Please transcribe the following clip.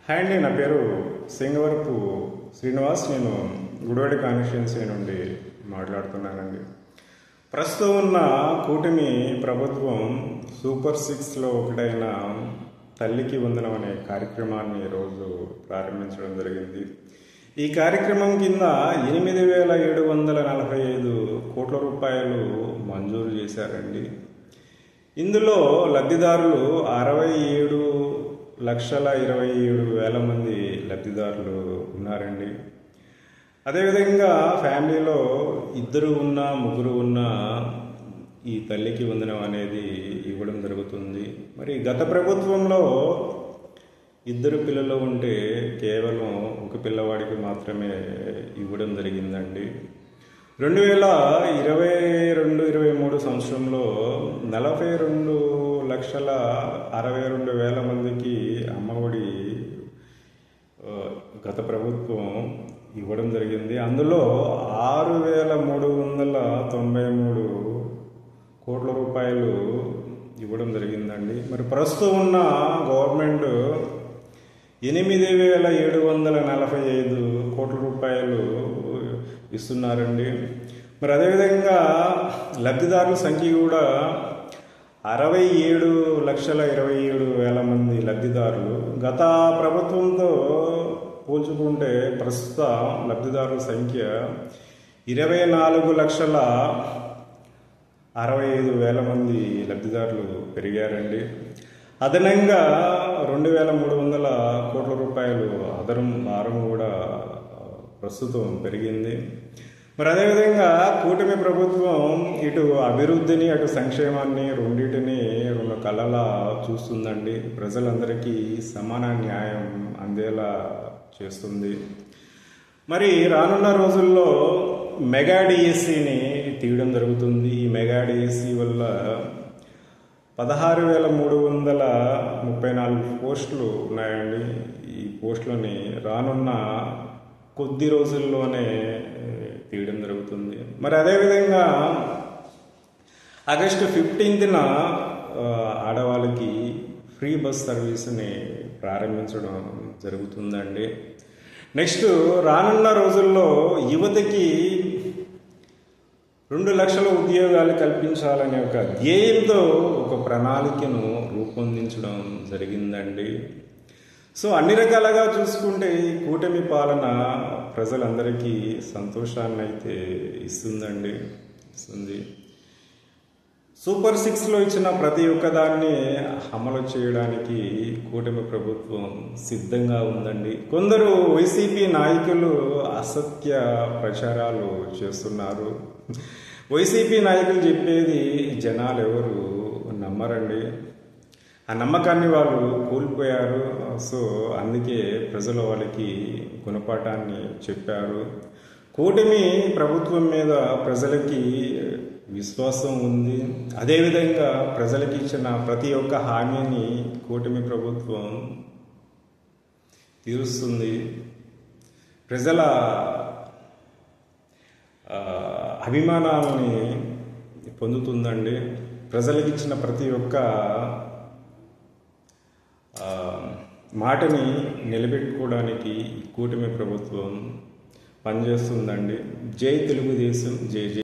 Hi అండి, నా పేరు సింగవరపు శ్రీనివాస్. నేను గుడివాడ కాన్స్టిట్యున్సీ నుండి మాట్లాడుతున్నానండి. ప్రస్తుతం ఉన్న కూటమి ప్రభుత్వం సూపర్ 6లో ఒకటైన తల్లికి వందనం అనే కార్యక్రమాన్ని ఈరోజు ప్రారంభించడం జరిగింది. ఈ కార్యక్రమం కింద 8,745 కోట్ల రూపాయలు మంజూరు చేశారండి. ఇందులో లబ్ధిదారులు 67,27,000 మంది లబ్ధిదారులు ఉన్నారండి. అదేవిధంగా ఫ్యామిలీలో ఇద్దరు ఉన్నా ముగ్గురు ఉన్నా ఈ తల్లికి వందనం అనేది ఇవ్వడం జరుగుతుంది. మరి గత ప్రభుత్వంలో ఇద్దరు పిల్లలు ఉంటే కేవలం ఒక పిల్లవాడికి మాత్రమే ఇవ్వడం జరిగిందండి. 2022-23 సంవత్సరంలో 42,62,000 మందికి అమ్మఒడి గత ప్రభుత్వం ఇవ్వడం జరిగింది. అందులో 6,393 కోట్ల రూపాయలు ఇవ్వడం జరిగిందండి. మరి ప్రస్తుతం ఉన్న గవర్నమెంట్ 8,745 కోట్ల రూపాయలు ఇస్తున్నారండి. మరి అదేవిధంగా లబ్ధిదారుల సంఖ్య కూడా 67,27,000 మంది లబ్ధిదారులు. గత ప్రభుత్వంతో పోల్చుకుంటే ప్రస్తుత లబ్ధిదారుల సంఖ్య 24,65,000 మంది లబ్ధిదారులు పెరిగారండి. అదనంగా 2,300 కోట్ల రూపాయలు భారం కూడా ప్రస్తుతం పెరిగింది. మరి అదేవిధంగా కూటమి ప్రభుత్వం ఇటు అభివృద్ధిని అటు సంక్షేమాన్ని రెండింటిని రెండు కళ్ళలా చూస్తుందండి. ప్రజలందరికీ సమాన న్యాయం అందేలా చేస్తుంది. మరి రానున్న రోజుల్లో మెగా డిఎస్సిని తీయడం జరుగుతుంది. ఈ మెగా డిఎస్సి వల్ల 16,334 పోస్టులు ఉన్నాయండి. ఈ పోస్టులని రానున్న కొద్ది రోజుల్లోనే తీయడం జరుగుతుంది. మరి అదేవిధంగా ఆగస్టు 15న ఆడవాళ్ళకి ఫ్రీ బస్ సర్వీస్ని ప్రారంభించడం జరుగుతుందండి. నెక్స్ట్ రానున్న రోజుల్లో యువతకి 2 లక్షల ఉద్యోగాలు కల్పించాలనే ఒక ధ్యేయంతో ఒక ప్రణాళికను రూపొందించడం జరిగిందండి. సో అన్ని రకాలుగా చూసుకుంటే కూటమి పాలన ప్రజలందరికీ సంతోషాన్ని అయితే ఇస్తుంది. సూపర్ 6లో ఇచ్చిన ప్రతి ఒక్కదాన్ని అమలు చేయడానికి కూటమి ప్రభుత్వం సిద్ధంగా ఉందండి. కొందరు వైసీపీ నాయకులు అసత్య ప్రచారాలు చేస్తున్నారు. వైసీపీ నాయకులు చెప్పేది జనాలు ఎవరు నమ్మరండి. ఆ నమ్మకాన్ని వాళ్ళు కోల్పోయారు. సో అందుకే ప్రజలు వాళ్ళకి గుణపాఠాన్ని చెప్పారు. కూటమి ప్రభుత్వం మీద ప్రజలకి విశ్వాసం ఉంది. అదేవిధంగా ప్రజలకి ఇచ్చిన ప్రతి ఒక్క హామీని కూటమి ప్రభుత్వం తీరుస్తుంది. ప్రజల అభిమానాలని పొందుతుందండి. ప్రజలకి ఇచ్చిన ప్రతి ఒక్క మాటని నిలబెట్టుకోవడానికి కూటమి ప్రభుత్వం పనిచేస్తుందండి. జై తెలుగుదేశం, జై జై.